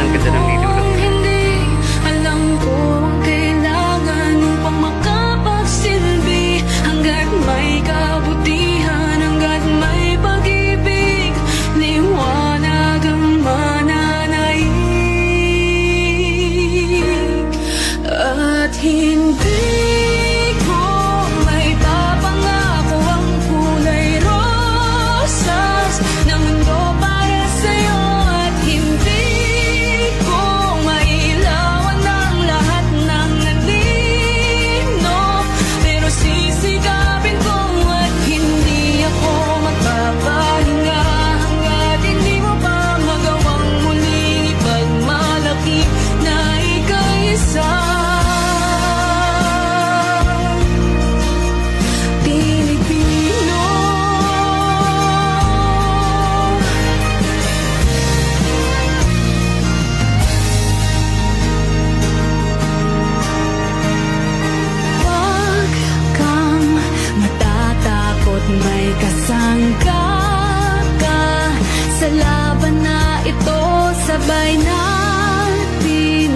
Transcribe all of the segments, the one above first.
Ang ganda ng nilulog. Hindi alam ko ang kailangan upang makapagsilbi. Hanggat may kabutihan, hanggat may pag-ibig, liwanag ang mananaig. At hindi ko may papangako ang kulay rosas na mundo para sa'yo. At hindi ko mailawan ang lahat ng anino, pero sisigapin ko at hindi ako magpapahinga hanggat hindi mo pa magawang muling ipagmalaki na ika'y isa. Pilipino, huwag kang matatakot, may kasangga ka sa laban na ito. Sabay natin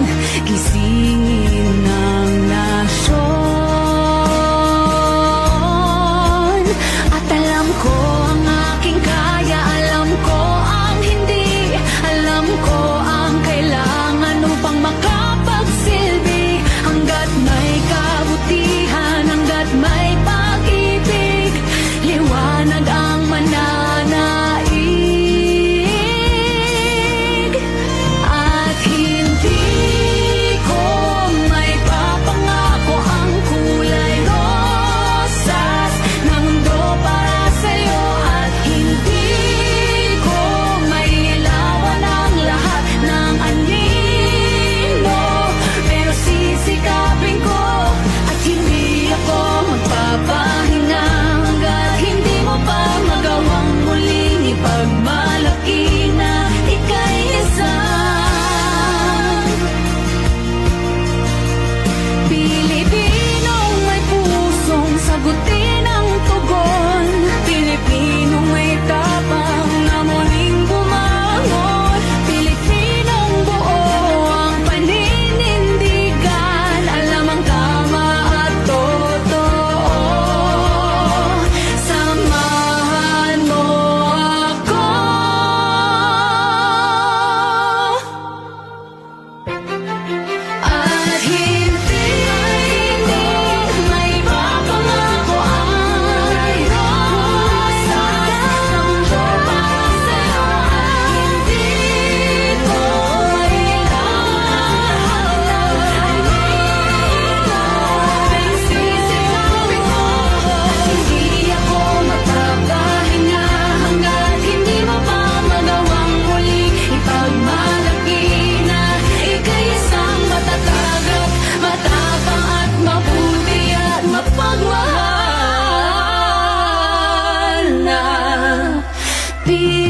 gisingin ng nasyon. At alam ko ang aking kaya, alam ko ang hindi, alam ko ang kailangan upang makapagsilbi. Hanggat may kabutihan, hanggat may pag-ibig, liwanag ang mananaig. At hindi ko may papangako ang kulay rosas na mundo para sa'yo. At hindi ko mailawan ang lahat ng anino, pero sisikapin ko at hindi ako magpapahinga hanggat hindi mo pa magawang muling ipagmalaki na ika'y isa. Pilipinong may pusong sagutin ang tugon, Pilipinong may tapang na muling bumangon, Pilipinong buo ang paninindigan, alam ang tama at totoo. Samahan mo ako. At hindi may papangako ang rosas na mundo para sa'yo. At hindi ko mailawan pero sisigapin ko at hindi ako magpapahinga hanggat hindi mo pa magawang muling ipagmalaki na ika'y isang matatag at matapang at mabuti at mapagmahal na Pilipino.